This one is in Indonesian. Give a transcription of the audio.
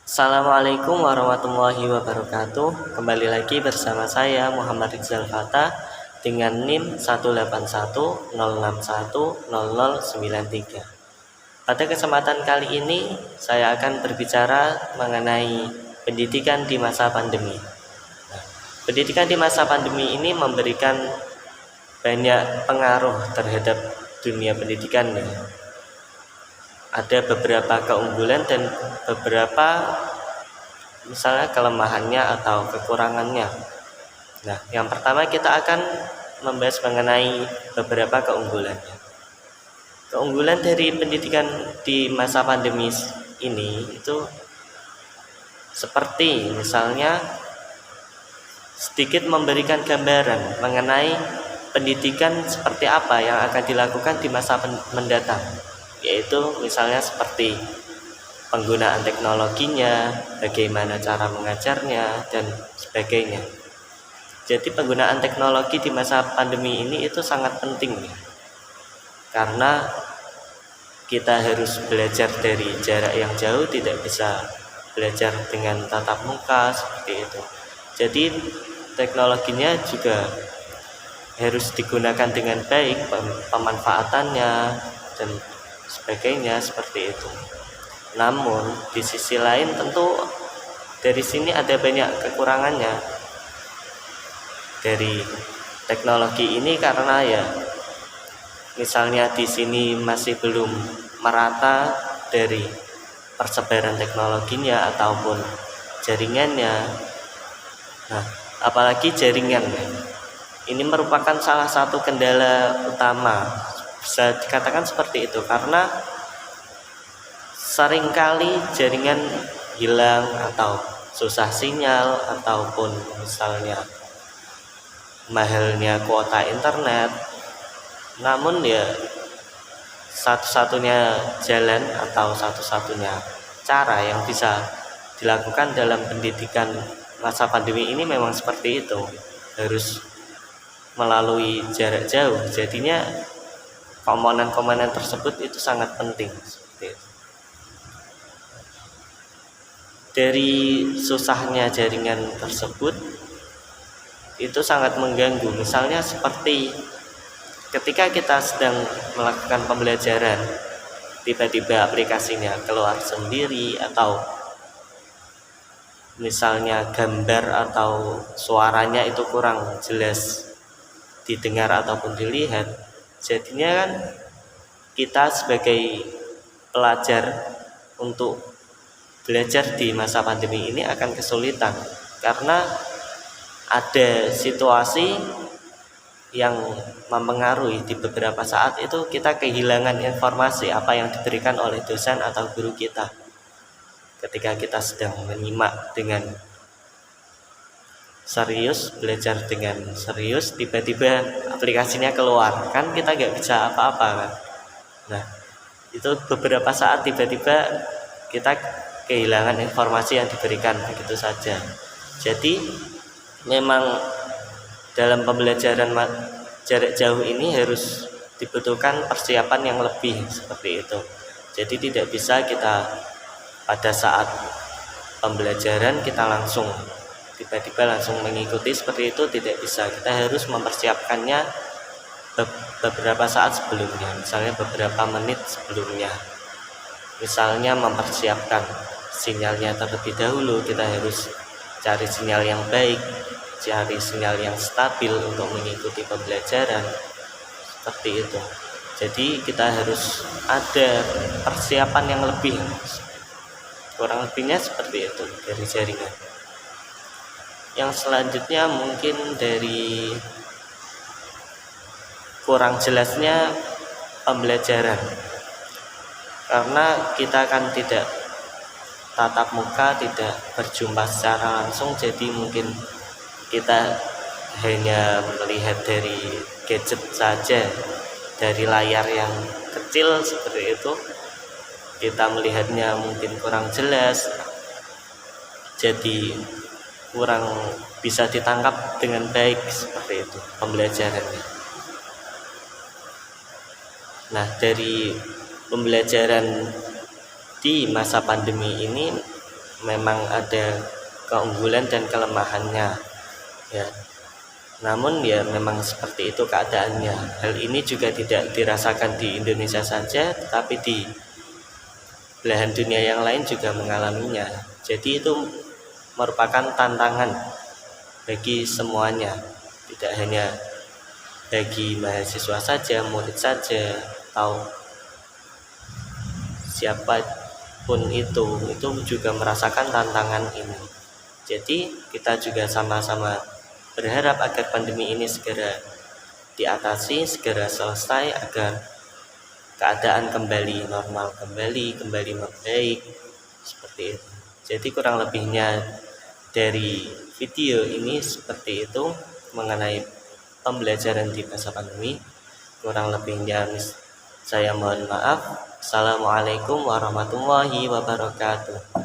Assalamualaikum warahmatullahi wabarakatuh. Kembali lagi bersama saya Muhammad Rizal Fata dengan NIM 18106100093. Pada kesempatan kali ini saya akan berbicara mengenai pendidikan di masa pandemi. Pendidikan di masa pandemi ini memberikan banyak pengaruh terhadap dunia pendidikan. Ada beberapa keunggulan dan beberapa misalnya kelemahannya atau kekurangannya. Nah, yang pertama kita akan membahas mengenai beberapa keunggulannya. Keunggulan dari pendidikan di masa pandemi ini itu seperti misalnya sedikit memberikan gambaran mengenai pendidikan seperti apa yang akan dilakukan di masa mendatang, yaitu misalnya seperti penggunaan teknologinya, bagaimana cara mengajarnya, dan sebagainya. Jadi penggunaan teknologi di masa pandemi ini itu sangat penting ya, karena kita harus belajar dari jarak yang jauh, tidak bisa belajar dengan tatap muka seperti itu. Jadi teknologinya juga harus digunakan dengan baik, pemanfaatannya dan sebagainya seperti itu. Namun di sisi lain tentu dari sini ada banyak kekurangannya dari teknologi ini, karena ya misalnya di sini masih belum merata dari persebaran teknologinya ataupun jaringannya. Nah, apalagi jaringan ini merupakan salah satu kendala utama, bisa dikatakan seperti itu, karena seringkali jaringan hilang atau susah sinyal, ataupun misalnya mahalnya kuota internet. Namun ya satu-satunya jalan atau satu-satunya cara yang bisa dilakukan dalam pendidikan masa pandemi ini memang seperti itu, harus melalui jarak jauh. Jadinya komponen-komponen tersebut itu sangat penting seperti itu. Dari susahnya jaringan tersebut itu sangat mengganggu, misalnya seperti ketika kita sedang melakukan pembelajaran, tiba-tiba aplikasinya keluar sendiri, atau misalnya gambar atau suaranya itu kurang jelas didengar ataupun dilihat. Jadinya kan kita sebagai pelajar untuk belajar di masa pandemi ini akan kesulitan, karena ada situasi yang mempengaruhi. Di beberapa saat itu kita kehilangan informasi apa yang diberikan oleh dosen atau guru kita. Ketika kita sedang menyimak dengan serius, belajar dengan serius, tiba-tiba aplikasinya keluar, kan kita nggak bisa apa-apa kan. Nah, itu beberapa saat tiba-tiba kita kehilangan informasi yang diberikan begitu saja. Jadi memang dalam pembelajaran jarak jauh ini harus dibutuhkan persiapan yang lebih seperti itu. Jadi tidak bisa kita pada saat pembelajaran kita langsung tiba-tiba langsung mengikuti seperti itu, tidak bisa. Kita harus mempersiapkannya beberapa saat sebelumnya, misalnya beberapa menit sebelumnya. Misalnya mempersiapkan sinyalnya terlebih dahulu, kita harus cari sinyal yang baik, cari sinyal yang stabil untuk mengikuti pembelajaran seperti itu. Jadi kita harus ada persiapan yang lebih, kurang lebihnya seperti itu dari jaringan. Yang selanjutnya mungkin dari kurang jelasnya pembelajaran, karena kita kan tidak tatap muka, tidak berjumpa secara langsung, jadi mungkin kita hanya melihat dari gadget saja, dari layar yang kecil seperti itu. Kita melihatnya mungkin kurang jelas, jadi kurang bisa ditangkap dengan baik seperti itu pembelajarannya. Nah, dari pembelajaran di masa pandemi ini memang ada keunggulan dan kelemahannya ya. Namun ya memang seperti itu keadaannya. Hal ini juga tidak dirasakan di Indonesia saja, tetapi di belahan dunia yang lain juga mengalaminya. Jadi itu merupakan tantangan bagi semuanya, tidak hanya bagi mahasiswa saja, murid saja, atau siapapun itu juga merasakan tantangan ini. Jadi kita juga sama-sama berharap agar pandemi ini segera diatasi, segera selesai, agar keadaan kembali normal, kembali membaik seperti itu. Jadi kurang lebihnya dari video ini seperti itu mengenai pembelajaran di masa pandemi. Kurang lebihnya saya mohon maaf. Assalamualaikum warahmatullahi wabarakatuh.